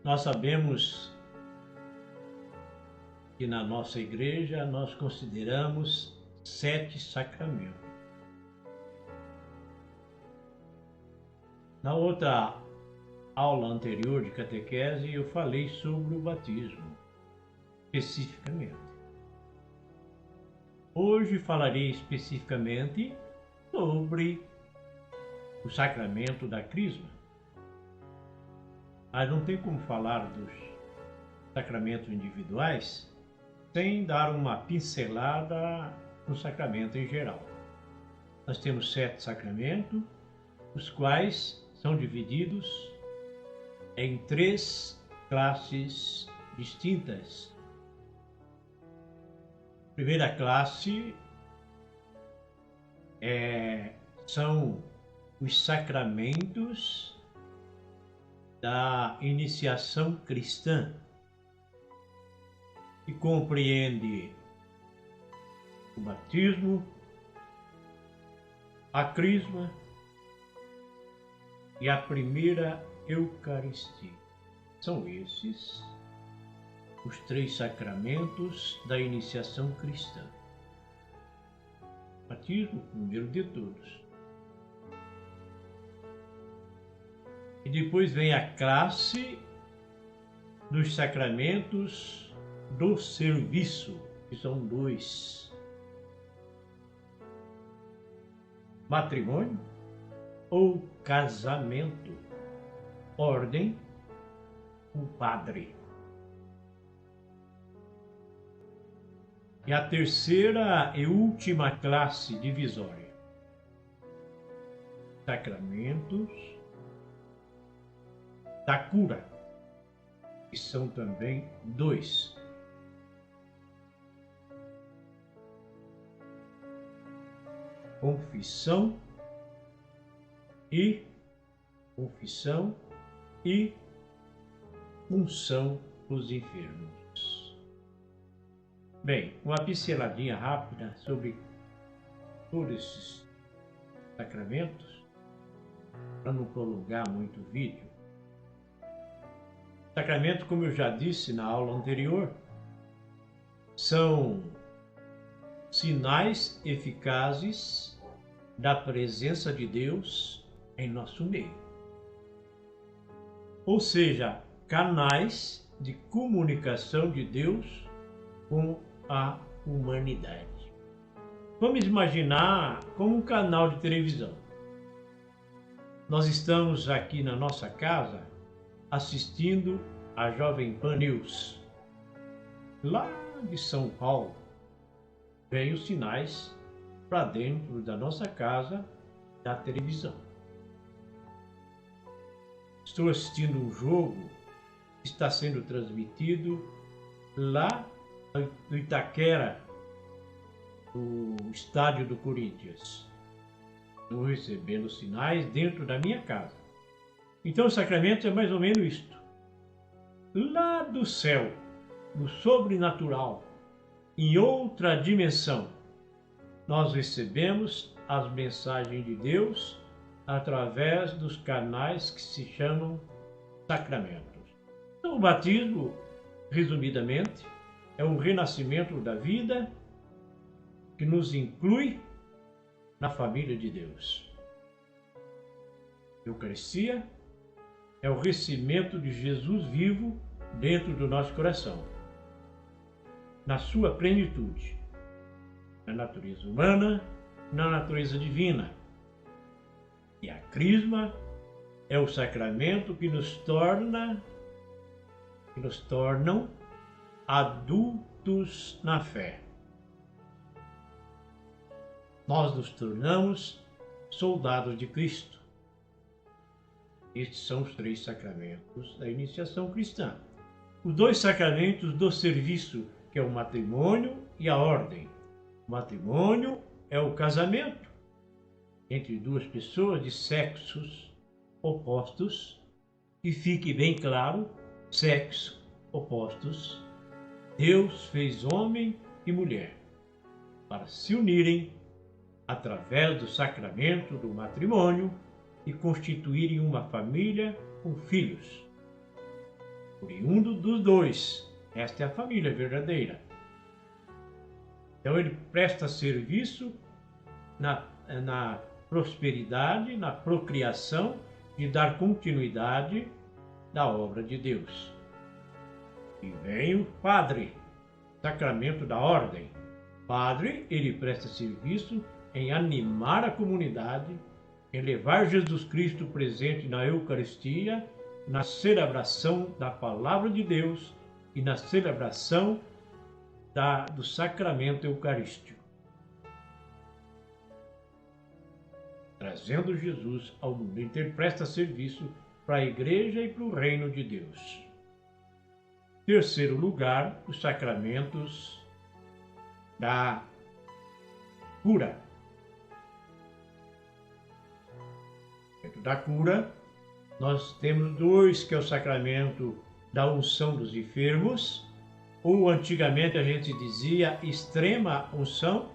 Nós sabemos que na nossa igreja nós consideramos 7 sacramentos. Na outra aula anterior de catequese eu falei sobre o batismo, especificamente. Hoje falarei especificamente sobre o sacramento da crisma. Mas não tem como falar dos sacramentos individuais sem dar uma pincelada no sacramento em geral. Nós temos 7 sacramentos, os quais são divididos em 3 classes distintas. A primeira classe são os sacramentos da iniciação cristã, que compreende o batismo, a crisma e a primeira Eucaristia. São esses os 3 sacramentos da iniciação cristã. Batismo, primeiro de todos. E depois vem a classe dos sacramentos do serviço, que são 2. Matrimônio ou casamento, ordem, o padre. E a terceira e última classe divisória, sacramentos da cura, que são também 2. Confissão e unção dos enfermos. Bem, uma pinceladinha rápida sobre todos esses sacramentos, para não prolongar muito o vídeo. Sacramentos, como eu já disse na aula anterior, são sinais eficazes da presença de Deus em nosso meio. Ou seja, canais de comunicação de Deus com a humanidade. Vamos imaginar como um canal de televisão. Nós estamos aqui na nossa casa assistindo a Jovem Pan News. Lá de São Paulo, vêm os sinais para dentro da nossa casa da televisão. Estou assistindo um jogo que está sendo transmitido lá do Itaquera, do estádio do Corinthians. Estou recebendo sinais dentro da minha casa. Então o sacramento é mais ou menos isto. Lá do céu, do sobrenatural, em outra dimensão, nós recebemos as mensagens de Deus através dos canais que se chamam sacramentos. Então, o batismo, resumidamente, é o renascimento da vida que nos inclui na família de Deus. Eucaristia é o recebimento de Jesus vivo dentro do nosso coração, na sua plenitude, na natureza humana, na natureza divina. E a crisma é o sacramento que nos tornam adultos na fé. Nós nos tornamos soldados de Cristo. Estes são os 3 sacramentos da iniciação cristã. Os 2 sacramentos do serviço, que é o matrimônio e a ordem. O matrimônio é o casamento entre 2 pessoas de sexos opostos, que fique bem claro, sexos opostos. Deus fez homem e mulher para se unirem através do sacramento do matrimônio e constituírem uma família com filhos. oriundo dos dois. Esta é a família verdadeira. Então ele presta serviço na prosperidade, na procriação e dar continuidade da obra de Deus. E vem o padre, sacramento da ordem. Padre, ele presta serviço em animar a comunidade, em levar Jesus Cristo presente na Eucaristia, na celebração da Palavra de Deus e na celebração do sacramento eucarístico, trazendo Jesus ao mundo. Então ele presta serviço para a Igreja e para o reino de Deus. Terceiro lugar, os sacramentos da cura. Dentro da cura, nós temos dois, que é o sacramento da unção dos enfermos, ou antigamente a gente dizia extrema unção,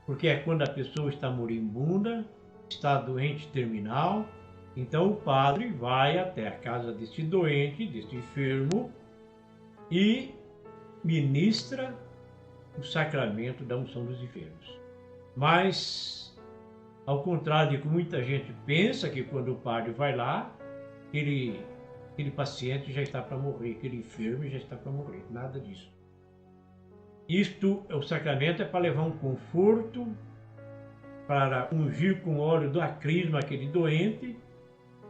porque é quando a pessoa está moribunda, está doente terminal. Então o padre vai até a casa deste doente, deste enfermo, e ministra o sacramento da unção dos enfermos. Mas, ao contrário do que muita gente pensa, que quando o padre vai lá, aquele paciente já está para morrer, aquele enfermo já está para morrer. Nada disso. O sacramento é para levar um conforto, para ungir com óleo da crisma aquele doente,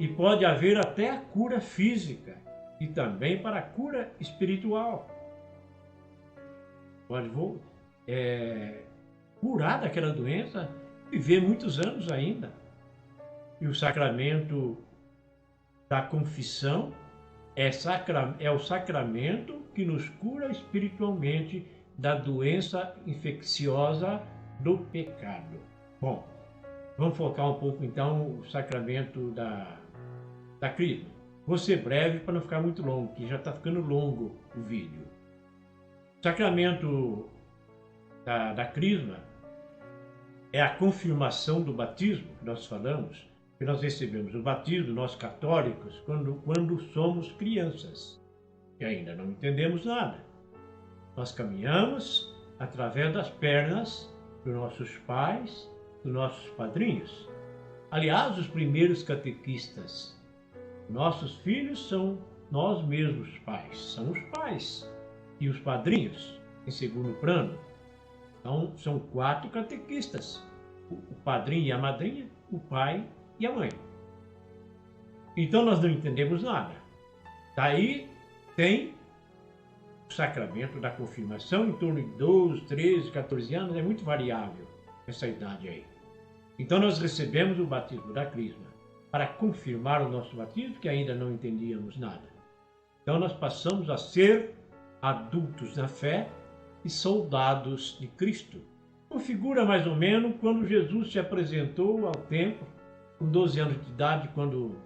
e pode haver até a cura física e também para a cura espiritual. Pode curar daquela doença, viver muitos anos ainda. E o sacramento da confissão é o sacramento que nos cura espiritualmente da doença infecciosa do pecado. Bom, vamos focar um pouco então no sacramento da crisma. Vou ser breve para não ficar muito longo, que já está ficando longo o vídeo. O sacramento da crisma é a confirmação do batismo que nós falamos, que nós recebemos o batismo, nós católicos, quando somos crianças, e ainda não entendemos nada. Nós caminhamos através das pernas dos nossos pais, dos nossos padrinhos. Aliás, os primeiros catequistas, nossos filhos são nós mesmos pais, são os pais. E os padrinhos, em segundo plano, então, são 4 catequistas: o padrinho e a madrinha, o pai e a mãe. Então nós não entendemos nada. Daí tem o sacramento da confirmação, em torno de 12, 13, 14 anos, é muito variável essa idade aí. Então nós recebemos o batismo da crisma para confirmar o nosso batismo, que ainda não entendíamos nada. Então nós passamos a ser adultos na fé e soldados de Cristo. Configura mais ou menos quando Jesus se apresentou ao templo, com 12 anos de idade, quando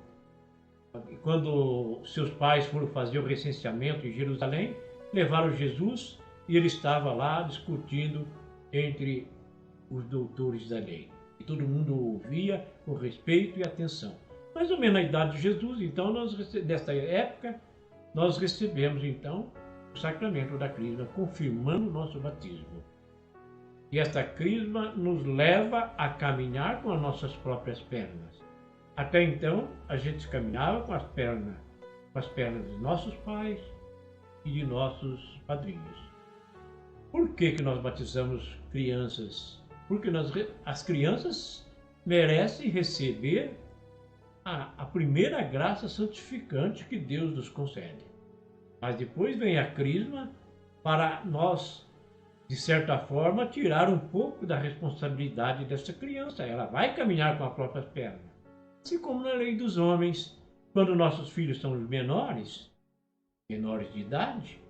seus pais foram fazer o recenseamento em Jerusalém, levaram Jesus e ele estava lá discutindo entre os doutores da lei. E todo mundo ouvia com respeito e atenção. Mais ou menos na idade de Jesus, então, nesta época, nós recebemos, então, o sacramento da crisma, confirmando o nosso batismo. E esta crisma nos leva a caminhar com as nossas próprias pernas. Até então, a gente caminhava com as pernas dos nossos pais e de nossos padrinhos. Por que nós batizamos crianças? Porque as crianças merecem receber a primeira graça santificante que Deus nos concede. Mas depois vem a crisma para nós, de certa forma, tirar um pouco da responsabilidade dessa criança. Ela vai caminhar com as próprias pernas. Assim como na lei dos homens, quando nossos filhos são menores de idade,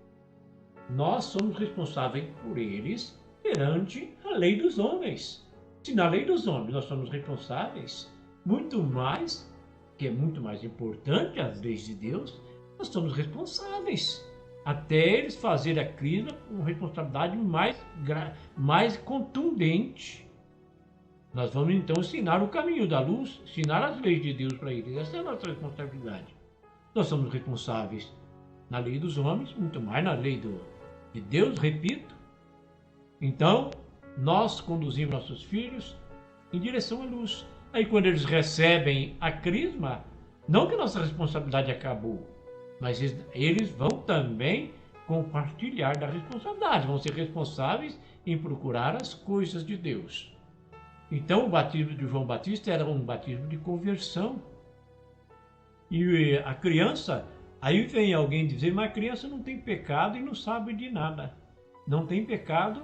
nós somos responsáveis por eles perante a lei dos homens. Se na lei dos homens nós somos responsáveis, muito mais, que é muito mais importante as leis de Deus, nós somos responsáveis até eles fazerem a crisma com responsabilidade mais contundente. Nós vamos então ensinar o caminho da luz, ensinar as leis de Deus para eles. Essa é a nossa responsabilidade. Nós somos responsáveis na lei dos homens, muito mais na lei de Deus, repito. Então, nós conduzimos nossos filhos em direção à luz. Aí quando eles recebem a crisma, não que nossa responsabilidade acabou, mas eles vão também compartilhar da responsabilidade, vão ser responsáveis em procurar as coisas de Deus. Então o batismo de João Batista era um batismo de conversão. E a criança, aí vem alguém dizer, mas a criança não tem pecado e não sabe de nada. Não tem pecado,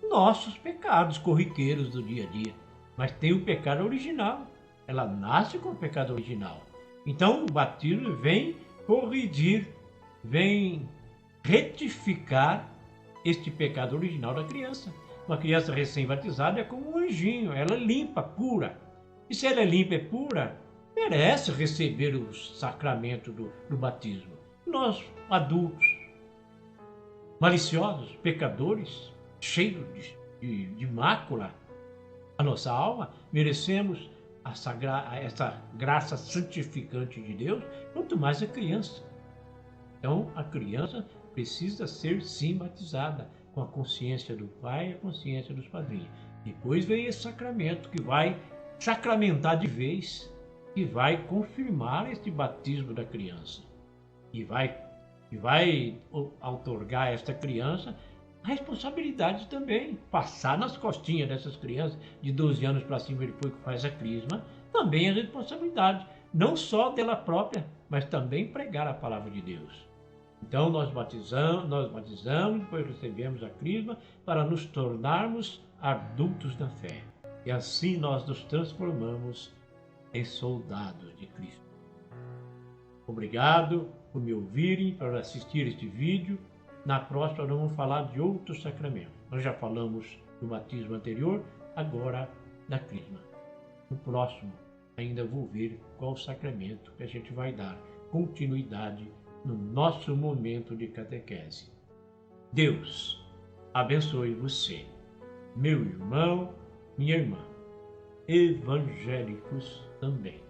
nossos pecados corriqueiros do dia a dia. Mas tem o pecado original. Ela nasce com o pecado original. Então o batismo vem corrigir, vem retificar este pecado original da criança. Uma criança recém-batizada é como um anjinho, ela é limpa, pura. E se ela é limpa e pura, merece receber o sacramento do batismo. Nós, adultos, maliciosos, pecadores, cheios de mácula, a nossa alma, merecemos essa graça santificante de Deus, quanto mais a criança. Então, a criança precisa ser sim batizada com a consciência do pai e a consciência dos padrinhos. Depois vem esse sacramento que vai sacramentar de vez, que vai confirmar este batismo da criança e vai outorgar a esta criança a responsabilidade também, passar nas costinhas dessas crianças de 12 anos para cima, depois que faz a crisma, também é responsabilidade, não só dela própria, mas também pregar a palavra de Deus. Então nós batizamos, depois recebemos a crisma para nos tornarmos adultos da fé. E assim nós nos transformamos em soldados de Cristo. Obrigado por me ouvirem, por assistir este vídeo. Na próxima nós vamos falar de outro sacramento. Nós já falamos do batismo anterior, agora da crisma. No próximo ainda vou ver qual sacramento que a gente vai dar continuidade no nosso momento de catequese. Deus abençoe você, meu irmão, minha irmã, evangélicos também.